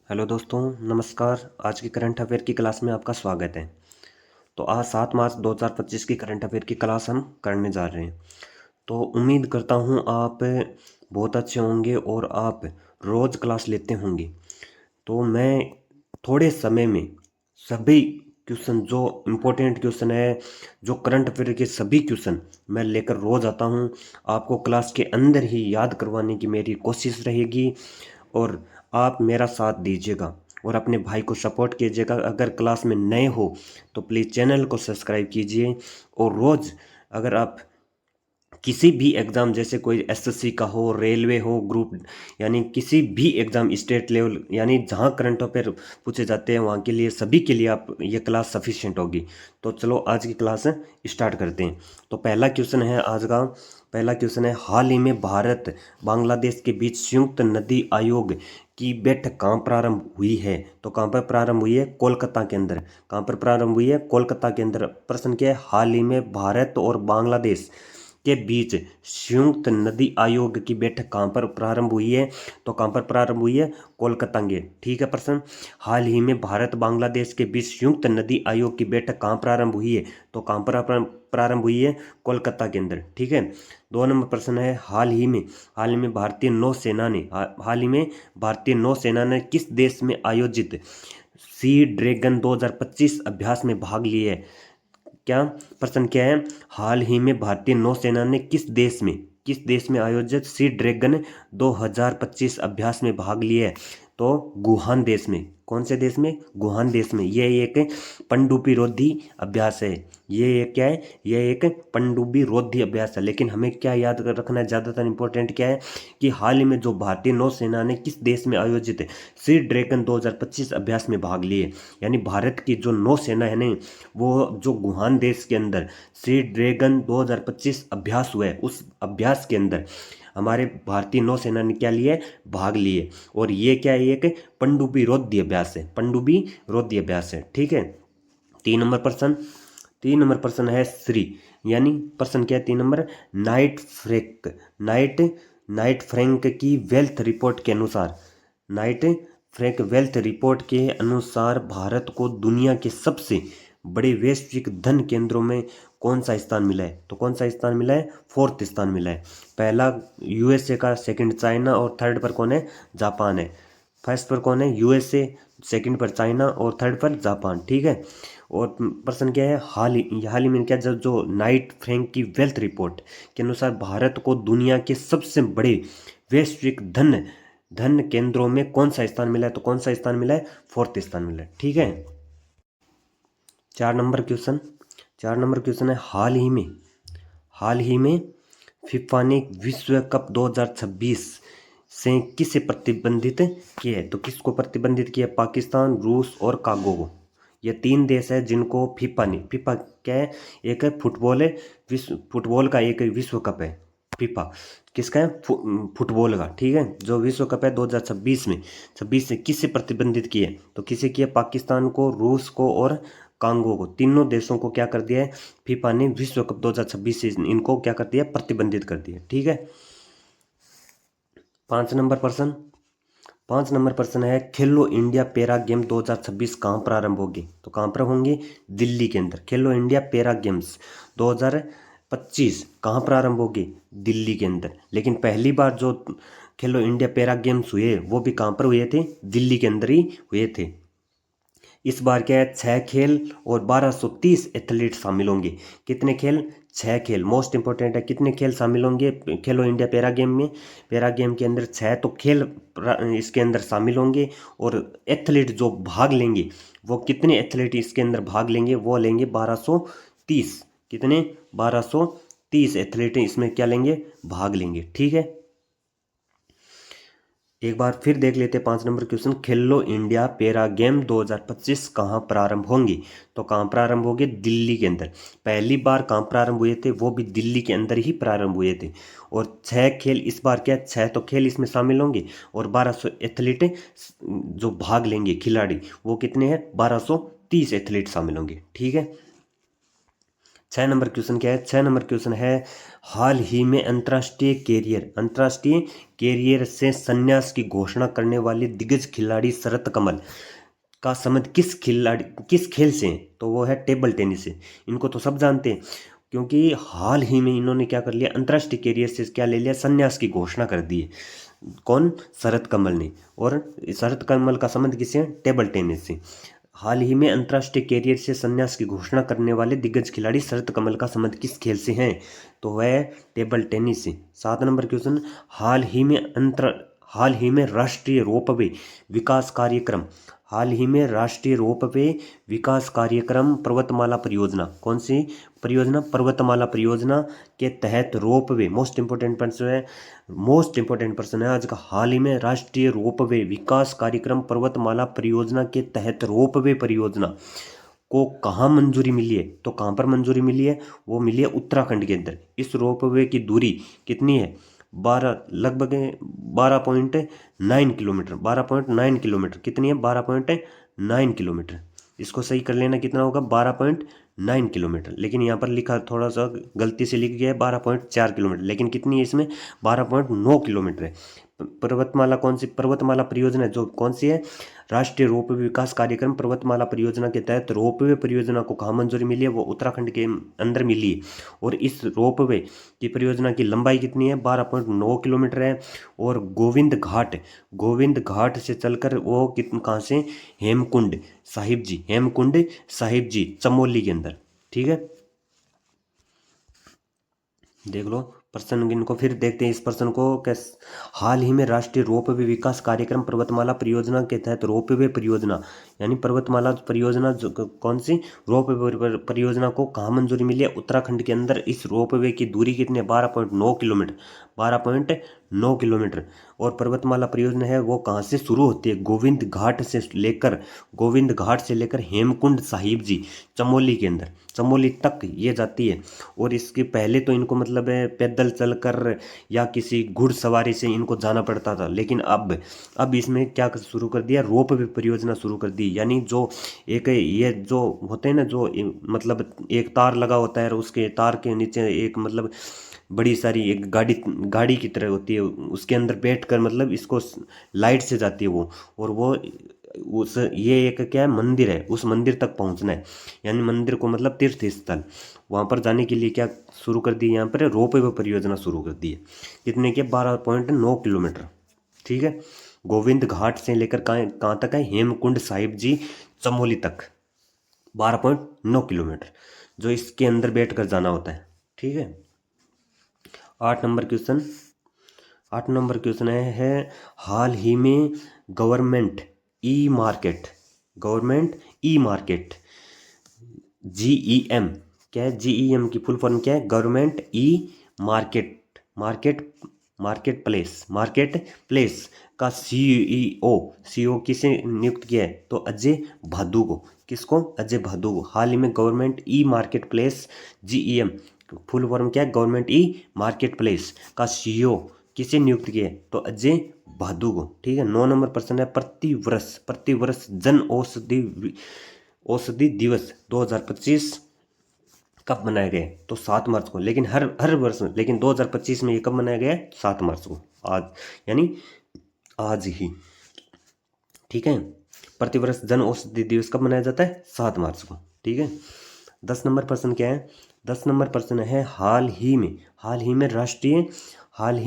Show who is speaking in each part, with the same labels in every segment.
Speaker 1: Hello दोस्तों, नमस्कार। आज की करंट अफेयर की क्लास में आपका स्वागत है। तो आज 7 मार्च 2025 की करंट अफेयर की क्लास हम करने जा रहे हैं। तो उम्मीद करता हूँ आप बहुत अच्छे होंगे और आप रोज़ क्लास लेते होंगे। तो मैं थोड़े समय में सभी क्वेश्चन जो इम्पोर्टेंट क्वेश्चन है, जो करंट अफेयर के सभी क्वेश्चन मैं लेकर रोज़ आता हूँ। आपको क्लास के अंदर ही याद करवाने की मेरी कोशिश रहेगी और आप मेरा साथ दीजिएगा और अपने भाई को सपोर्ट कीजिएगा। अगर क्लास में नए हो तो प्लीज़ चैनल को सब्सक्राइब कीजिए और रोज़ अगर आप किसी भी एग्ज़ाम जैसे कोई एसएससी का हो, रेलवे हो, ग्रुप यानी किसी भी एग्ज़ाम स्टेट लेवल यानी जहाँ करंट अफेयर पूछे जाते हैं वहाँ के लिए सभी के लिए आप ये क्लास सफिशिएंट होगी। तो चलो आज की क्लास स्टार्ट करते हैं। तो पहला क्वेश्चन है आज का। पहला क्वेश्चन है, हाल ही में भारत बांग्लादेश के बीच संयुक्त नदी आयोग की बैठक कहाँ प्रारंभ हुई है? तो कहाँ पर प्रारंभ हुई है? कोलकाता के अंदर। कहाँ पर प्रारंभ हुई है? कोलकाता के अंदर। प्रश्न क्या है? हाल ही में भारत और बांग्लादेश के बीच संयुक्त नदी आयोग की बैठक कहाँ पर प्रारंभ हुई है? तो कहाँ पर प्रारंभ हुई है? कोलकाता के। ठीक है प्रश्न। हाल ही में भारत बांग्लादेश के बीच संयुक्त नदी आयोग की बैठक कहाँ प्रारंभ हुई है? तो कहाँ पर प्रारंभ हुई है? कोलकाता के अंदर। ठीक है। 2 नंबर प्रश्न है, हाल ही में भारतीय नौसेना ने हाल ही में भारतीय नौसेना ने किस देश में आयोजित सी ड्रैगन 2025 अभ्यास में भाग लिया है? क्या प्रश्न क्या है? हाल ही में भारतीय नौसेना ने किस देश में आयोजित सी ड्रैगन 2025 अभ्यास में भाग लिया है? तो गुहान देश में। कौन से देश में? गुहान देश में। यह एक पनडुब्बी रोधी अभ्यास है। ये एक क्या है? यह एक पनडुब्बी रोधी अभ्यास है। लेकिन हमें क्या याद कर रखना है, ज़्यादातर इंपॉर्टेंट क्या है कि हाल ही में जो भारतीय नौसेना ने किस देश में आयोजित सी ड्रैगन 2025 अभ्यास में भाग लिए, यानी भारत की जो नौसेना है ना, वो जो गुहान देश के अंदर सी ड्रैगन 2025 अभ्यास हुआ है, उस अभ्यास के अंदर हमारे भारतीय नौसेना ने क्या लिए? भाग लिए। और ये क्या है? एक पनडुब्बी रोधी अभ्यास है। पनडुब्बी रोधी अभ्यास है। ठीक है। 3 नंबर प्रश्न है श्री, यानी प्रश्न क्या है? 3 नंबर, नाइट नाइट फ्रैंक की वेल्थ रिपोर्ट के अनुसार नाइट फ्रैंक वेल्थ रिपोर्ट के अनुसार भारत को दुनिया के सबसे बड़े वैश्विक धन केंद्रों में कौन सा स्थान मिला है? तो कौन सा स्थान मिला है? 4th स्थान मिला है। पहला यूएसए का, सेकंड चाइना और थर्ड पर कौन है? जापान है। फर्स्ट पर कौन है? यूएसए, सेकंड पर चाइना और थर्ड पर जापान। ठीक है। और प्रश्न क्या है? हाल ही में क्या, जो नाइट फ्रैंक की वेल्थ रिपोर्ट के अनुसार भारत को दुनिया के सबसे बड़े वैश्विक धन धन केंद्रों में कौन सा स्थान मिला है? तो कौन सा स्थान मिला है? 4th स्थान मिला है। ठीक है। 4 नंबर क्वेश्चन है, हाल ही में फिफा ने विश्व कप 2026 से किसे प्रतिबंधित किया है? तो किसको प्रतिबंधित किया? पाकिस्तान, रूस और कांगो को। ये 3 देश है जिनको फीफा क्या है? एक फुटबॉल है, फुटबॉल का एक विश्व कप है। फीफा किसका है? फुटबॉल का। ठीक है। जो विश्व कप है 2026 में, 26 से किससे प्रतिबंधित किए? तो किसे किया? पाकिस्तान को, रूस को और कांगो को। तीनों देशों को क्या कर दिया है? फीफा ने विश्व कप 2026 से इनको क्या कर दिया? प्रतिबंधित कर दिया। ठीक है। 5 नंबर प्रश्न 5 नंबर प्रश्न है, खेलो इंडिया पैरा गेम 2026 कहाँ प्रारंभ होगी? तो कहाँ पर होंगी? दिल्ली के अंदर। खेलो इंडिया पैरा गेम्स 2025 कहाँ प्रारंभ होगी? दिल्ली के अंदर। लेकिन पहली बार जो खेलो इंडिया पैरा गेम्स हुए वो भी कहाँ पर हुए थे? दिल्ली के अंदर ही हुए थे। इस बार क्या है? 6 खेल और 1230 एथलीट शामिल होंगे। कितने खेल? 6 खेल। मोस्ट इंपॉर्टेंट है, कितने खेल शामिल होंगे खेलो इंडिया पैरा गेम में? पैरा गेम के अंदर 6 तो खेल इसके अंदर शामिल होंगे। और एथलीट जो भाग लेंगे, वो कितने एथलीट इसके अंदर भाग लेंगे? वो लेंगे 1230। कितने? 1230 एथलीट इसमें क्या लेंगे? भाग लेंगे। ठीक है। एक बार फिर देख लेते हैं 5 नंबर क्वेश्चन, खेलो इंडिया पैरा गेम 2025 कहाँ प्रारंभ होंगी? तो कहाँ प्रारंभ होंगे? दिल्ली के अंदर। पहली बार कहाँ प्रारंभ हुए थे? वो भी दिल्ली के अंदर ही प्रारंभ हुए थे। और 6 खेल इस बार क्या? 6 तो खेल इसमें शामिल होंगे और 1200 एथलीट जो भाग लेंगे खिलाड़ी, वो कितने हैं? 1230 एथलीट शामिल होंगे। ठीक है। 6 नंबर क्वेश्चन क्या है? 6 नंबर क्वेश्चन है, हाल ही में अंतर्राष्ट्रीय कैरियर से संन्यास की घोषणा करने वाली दिग्गज खिलाड़ी शरत कमल का संबंध किस खेल से है? तो वो है टेबल टेनिस से। इनको तो सब जानते हैं, क्योंकि हाल ही में इन्होंने क्या कर लिया, अंतर्राष्ट्रीय कैरियर से क्या ले लिया, संन्यास की घोषणा कर दी है। कौन? शरत कमल ने। और शरत कमल का संबंध किससे है? टेबल टेनिस से। हाल ही में अंतर्राष्ट्रीय कैरियर से संन्यास की घोषणा करने वाले दिग्गज खिलाड़ी शरत कमल का संबंध किस खेल से है? तो वह टेबल टेनिस से। 7 नंबर क्वेश्चन, हाल ही में राष्ट्रीय रोपवे विकास कार्यक्रम हाल ही में राष्ट्रीय रोपवे विकास कार्यक्रम पर्वतमाला परियोजना, कौन सी परियोजना? पर्वतमाला परियोजना के तहत रोपवे, मोस्ट इंपोर्टेंट पर्सन है आज का। हाल ही में राष्ट्रीय रोपवे विकास कार्यक्रम पर्वतमाला परियोजना के तहत रोपवे परियोजना को कहाँ मंजूरी मिली है? तो कहाँ पर मंजूरी मिली है? वो मिली है उत्तराखंड के अंदर। इस रोपवे की दूरी कितनी है? 12.9 किलोमीटर। कितनी है? 12.9 किलोमीटर। इसको सही कर लेना, कितना होगा? 12.9 किलोमीटर। लेकिन यहाँ पर लिखा थोड़ा सा गलती से लिख गया है 12.4 किलोमीटर, लेकिन कितनी है इसमें? 12.9 किलोमीटर है। पर्वतमाला कौन सी पर्वतमाला परियोजना जो कौन सी है? राष्ट्रीय रोपवे विकास कार्यक्रम पर्वतमाला परियोजना के तहत रोपवे परियोजना को कहाँ मंजूरी मिली है? वो उत्तराखंड के अंदर मिली है। और इस रोपवे की परियोजना की लंबाई कितनी है? 12.9 किलोमीटर है। और गोविंद घाट से चलकर वो कहाँ से? हेमकुंड साहिब जी चमोली के अंदर। ठीक है, देख लो प्रश्न इनको फिर देखते हैं। इस प्रश्न को कैस हाल ही में राष्ट्रीय रोपवे विकास कार्यक्रम पर्वतमाला परियोजना के तहत रोपवे परियोजना यानी पर्वतमाला परियोजना जो कौन सी रोपवे परियोजना को कहाँ मंजूरी मिली है? उत्तराखंड के अंदर। इस रोपवे की दूरी कितनी है? 12.9 किलोमीटर। और पर्वतमाला परियोजना है वो कहाँ से शुरू होती है? गोविंद घाट से लेकर हेमकुंड साहिब जी चमोली के अंदर, चमोली तक ये जाती है। और इसके पहले तो इनको मतलब है पैदल चलकर या किसी घुड़सवारी से इनको जाना पड़ता था, लेकिन अब इसमें क्या शुरू कर दिया? रोपवे परियोजना शुरू कर दी। यानी जो एक ये जो होते हैं ना, जो मतलब एक तार लगा होता है और उसके तार के नीचे एक मतलब बड़ी सारी एक गाड़ी की तरह होती है, उसके अंदर बैठकर मतलब इसको लाइट से जाती है वो। और वो उस ये एक क्या है? मंदिर है, उस मंदिर तक पहुंचना है। यानी मंदिर को मतलब तीर्थ स्थल, वहाँ पर जाने के लिए क्या शुरू कर दी? यहाँ पर रोपवे परियोजना शुरू कर दी है। कितने के? 12.9 किलोमीटर। ठीक है, गोविंद घाट से लेकर कहाँ तक है? हेमकुंड साहिब जी चमोली तक 12.9 किलोमीटर, जो इसके अंदर बैठ कर जाना होता है। ठीक है, 8 नंबर क्वेश्चन। 8 नंबर क्वेश्चन है हाल ही में गवर्नमेंट ई मार्केट GEM, क्या है? GEM की फुल फॉर्म क्या है? Government e market market place का सीईओ किसे नियुक्त किया है? तो अजय भादु को। किसको? अजय भादु को। हाल ही में government e marketplace GEM full form क्या है? गवर्नमेंट ई मार्केट प्लेस का CEO किसे नियुक्त किया है? तो अजय भादु को। ठीक है, 9 नंबर प्रश्न है, प्रतिवर्ष जन औषधि दिवस 2025 कब मनाया गया? तो 7 मार्च को। लेकिन हर वर्ष में, लेकिन 2025 में ये कब मनाया गया है? 7 मार्च को, आज, यानी आज ही। ठीक है, प्रतिवर्ष जन औषधि दिवस कब मनाया जाता है? 7 मार्च को। ठीक है, 10 नंबर प्रश्न क्या है? 10 नंबर प्रश्न है हाल ही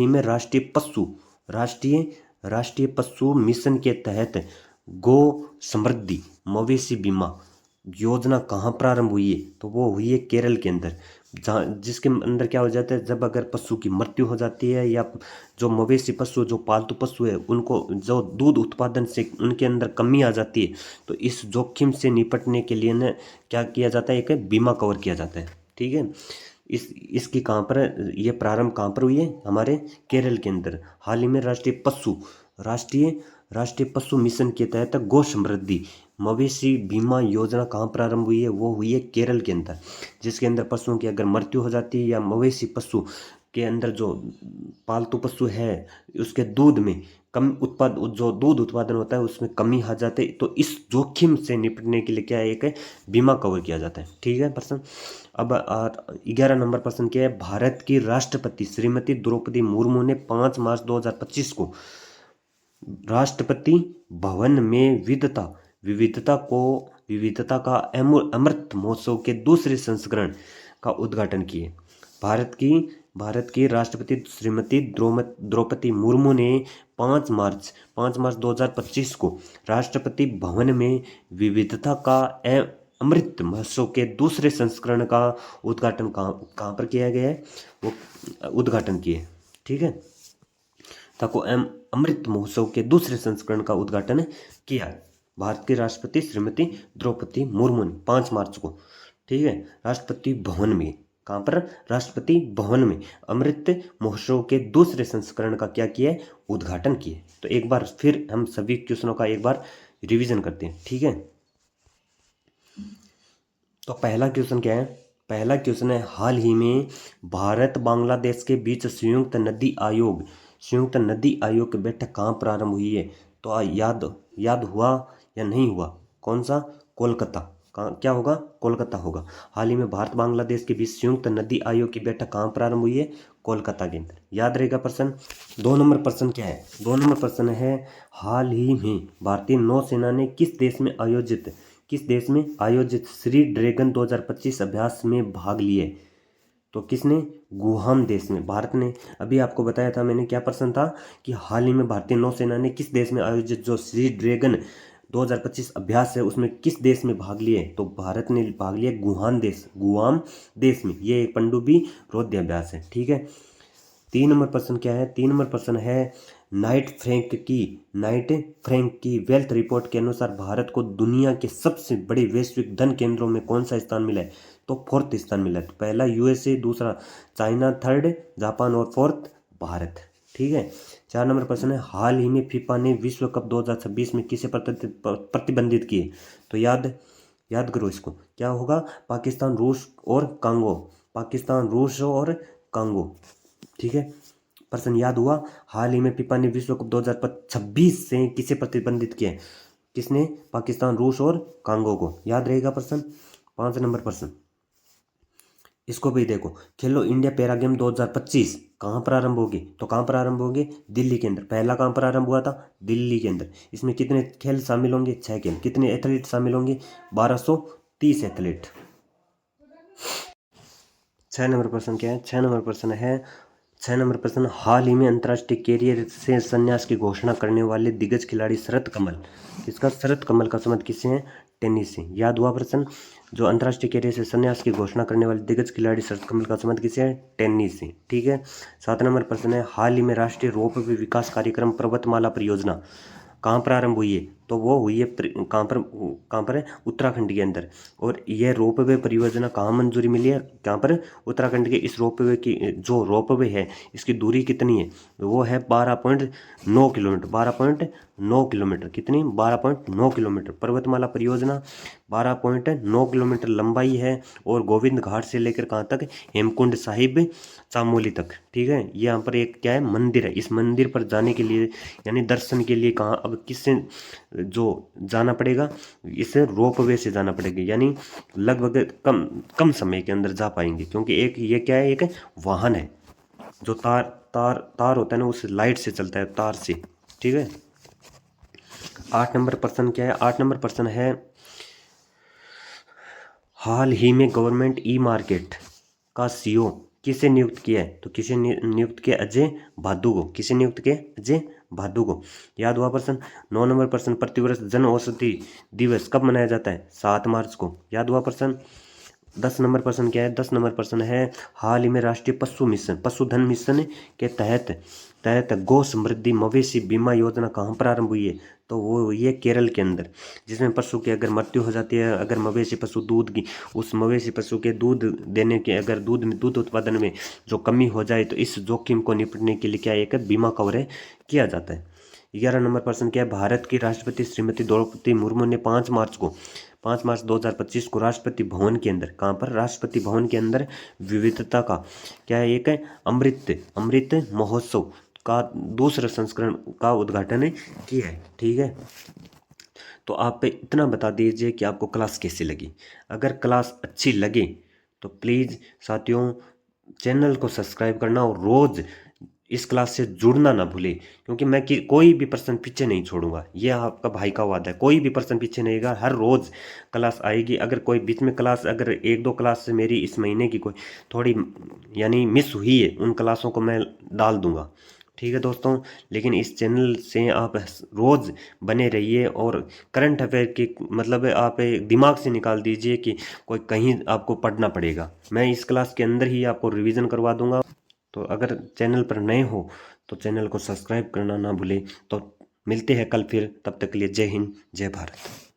Speaker 1: में राष्ट्रीय पशु मिशन के तहत गो समृद्धि मवेशी बीमा योजना कहाँ प्रारंभ हुई है? तो वो हुई है केरल के अंदर, जहाँ जिसके अंदर क्या हो जाता है, जब अगर पशु की मृत्यु हो जाती है या जो मवेशी पशु जो पालतू पशु है उनको जो दूध उत्पादन से उनके अंदर कमी आ जाती है, तो इस जोखिम से निपटने के लिए न क्या किया जाता है? एक बीमा कवर किया जाता है। ठीक है, इसकी कहाँ पर ये प्रारंभ कहाँ पर हुई है? हमारे केरल के अंदर। हाल ही में राष्ट्रीय पशु मिशन के तहत गो समृद्धि मवेशी बीमा योजना कहाँ प्रारंभ हुई है? वो हुई है केरल के अंदर, जिसके अंदर पशुओं की अगर मृत्यु हो जाती है या मवेशी पशु के अंदर जो पालतू पशु है उसके दूध में जो दूध उत्पादन होता है उसमें कमी आ जाती है, तो इस जोखिम से निपटने के लिए क्या है? एक बीमा कवर किया जाता है। ठीक है, प्रश्न अब 11 नंबर प्रश्न क्या है, भारत की राष्ट्रपति श्रीमती द्रौपदी मुर्मू ने 5 मार्च 2025 को राष्ट्रपति भवन में विविधता का अमृत महोत्सव के दूसरे संस्करण का उद्घाटन किए। भारत की राष्ट्रपति श्रीमती द्रौपदी मुर्मू ने 5 मार्च 2025 को राष्ट्रपति भवन में विविधता का अमृत महोत्सव के दूसरे संस्करण का उद्घाटन कहाँ पर किया गया है, वो उद्घाटन किए। ठीक है, ताको अमृत महोत्सव के दूसरे संस्करण का उद्घाटन किया भारत के राष्ट्रपति श्रीमती द्रौपदी मुर्मू ने 5 मार्च को। ठीक है, राष्ट्रपति भवन में, कहाँ पर, राष्ट्रपति भवन में अमृत महोत्सव के दूसरे संस्करण का क्या किया, उद्घाटन किए। तो एक बार फिर हम सभी क्वेश्चनों का एक बार रिवीजन करते हैं। ठीक है, तो पहला क्वेश्चन क्या है, पहला क्वेश्चन है, हाल ही में भारत बांग्लादेश के बीच संयुक्त नदी आयोग की बैठक कहाँ प्रारंभ हुई है। तो याद हुआ या नहीं हुआ, कौन सा, कोलकाता, क्या होगा, कोलकाता होगा। हाल ही में भारत बांग्लादेश के बीच संयुक्त नदी आयोग की बैठक कहाँ प्रारंभ हुई है, कोलकाता के अंदर। याद रहेगा प्रश्न। 2 नंबर प्रश्न क्या है, 2 नंबर प्रश्न है, हाल ही में भारतीय नौसेना ने किस देश में आयोजित श्री ड्रैगन 2025 अभ्यास में भाग लिए। तो किसने, गुहाम देश में। भारत ने, अभी आपको बताया था मैंने, क्या प्रश्न था कि हाल ही में भारतीय नौसेना ने किस देश में आयोजित जो श्री ड्रैगन 2025 अभ्यास है उसमें किस देश में भाग लिए। तो भारत ने भाग लिया गुहाम देश में। ये एक पनडुब्बी रोधी अभ्यास है। ठीक है, 3 नंबर प्रश्न क्या है, 3 नंबर प्रश्न है, नाइट फ्रैंक की वेल्थ रिपोर्ट के अनुसार भारत को दुनिया के सबसे बड़े वैश्विक धन केंद्रों में कौन सा स्थान मिला है। तो 4th स्थान मिला है। तो पहला यूएसए, दूसरा चाइना, 3rd जापान और 4th भारत। ठीक है, 4 नंबर प्रश्न है, हाल ही में फीफा ने विश्व कप 2026 में किसे प्रतिबंधित किए। तो याद करो इसको, क्या होगा, पाकिस्तान, रूस और कांगो। ठीक है, प्रश्न याद हुआ। हाल ही में फीफा ने विश्व कप 2026 से किसे प्रतिबंधित किया, किसने, पाकिस्तान, रूस और कांगो को। याद रहेगा प्रश्न। 5 नंबर प्रश्न, इसको भी देखो, खेलो इंडिया पैरा गेम 2025 कहाँ प्रारंभ होगी। तो कहाँ प्रारंभ होगी, दिल्ली के अंदर। पहला कहाँ प्रारंभ हुआ था, दिल्ली के अंदर। इसमें कितने खेल शामिल होंगे, 6 खेल। कितने एथलीट शामिल होंगे, 1230 एथलीट। 6 नंबर प्रश्न क्या है, 6 नंबर प्रश्न, हाल ही में अंतर्राष्ट्रीय कैरियर से संन्यास की घोषणा करने वाले दिग्गज खिलाड़ी शरत कमल, किसका, शरत कमल का संबंध किससे है, टेनिस से। याद हुआ प्रश्न। जो अंतर्राष्ट्रीय कैरियर से संन्यास की घोषणा करने वाले दिग्गज खिलाड़ी शरत कमल का संबंध किससे है, टेनिस से। ठीक है, 7 नंबर प्रश्न है, हाल ही में राष्ट्रीय रोपवे विकास कार्यक्रम पर्वतमाला परियोजना कहाँ प्रारंभ हुई है। तो वो हुई है कहाँ पर है, उत्तराखंड के अंदर। और यह रोपवे परियोजना कहाँ मंजूरी मिली है, कहाँ पर, उत्तराखंड के। इस रोपवे की, जो रोपवे है, इसकी दूरी कितनी है, वो है 12.9 किलोमीटर। 12.9 किलोमीटर, कितनी, 12.9 किलोमीटर। पर्वतमाला परियोजना 12.9 किलोमीटर लंबाई है और गोविंद घाट से लेकर कहाँ तक, हेमकुंड साहिब चामोली तक। ठीक है, ये यहाँ पर एक क्या है, मंदिर है। इस मंदिर पर जाने के लिए, यानी दर्शन के लिए, कहाँ, अब किससे जो जाना पड़ेगा, इस रोपवे से जाना पड़ेगा। यानी लगभग कम समय के अंदर जा पाएंगे, क्योंकि एक ये क्या है, एक वाहन है जो तार होता है ना, उस लाइट से चलता है, तार से। ठीक है, 8 नंबर प्रश्न क्या है, 8 नंबर प्रश्न है, हाल ही में गवर्नमेंट ई मार्केट का सीईओ किसे नियुक्त किया है। तो किसे नियुक्त किया, अजय भादु को। किसे नियुक्त किया, अजय भादु को। याद हुआ प्रश्न। 9 नंबर प्रश्न, प्रतिवर्ष जन औषधि दिवस कब मनाया जाता है, 7 मार्च को। याद हुआ प्रश्न। 10 नंबर प्रश्न क्या है, 10 नंबर प्रश्न है, हाल ही में राष्ट्रीय पशुधन मिशन के तहत गौ समृद्धि मवेशी बीमा योजना कहाँ प्रारंभ हुई है। तो वो हुई है केरल के अंदर, जिसमें पशु की अगर मृत्यु हो जाती है, अगर मवेशी पशु उस मवेशी पशु के दूध देने के, अगर दूध उत्पादन में जो कमी हो जाए, तो इस जोखिम को निपटने के लिए क्या एक बीमा कवर किया जाता है। 11 नंबर प्रश्न क्या है, भारत की राष्ट्रपति श्रीमती द्रौपदी मुर्मू ने 5 मार्च 2025 को राष्ट्रपति भवन के अंदर, कहाँ पर, राष्ट्रपति भवन के अंदर विविधता का क्या है, एक अमृत महोत्सव का दूसरा संस्करण का उद्घाटन किया है। ठीक है, तो आप इतना बता दीजिए कि आपको क्लास कैसी लगी। अगर क्लास अच्छी लगे तो प्लीज़ साथियों चैनल को सब्सक्राइब करना और रोज़ इस क्लास से जुड़ना ना भूले, क्योंकि मैं कोई भी पर्सन पीछे नहीं छोड़ूंगा। ये आपका भाई का वादा है, कोई भी पर्सन पीछे नहीं रहेगा। हर रोज़ क्लास आएगी। अगर कोई बीच में क्लास, अगर एक दो क्लास से मेरी इस महीने की कोई थोड़ी यानी मिस हुई है, उन क्लासों को मैं डाल दूंगा। ठीक है दोस्तों, लेकिन इस चैनल से आप रोज़ बने रहिए और करंट अफेयर की मतलब आप दिमाग से निकाल दीजिए कि कोई कहीं आपको पढ़ना पड़ेगा। मैं इस क्लास के अंदर ही आपको रिवीजन करवा दूंगा। तो अगर चैनल पर नए हो तो चैनल को सब्सक्राइब करना ना भूलें। तो मिलते हैं कल फिर, तब तक के लिए जय हिंद जय भारत।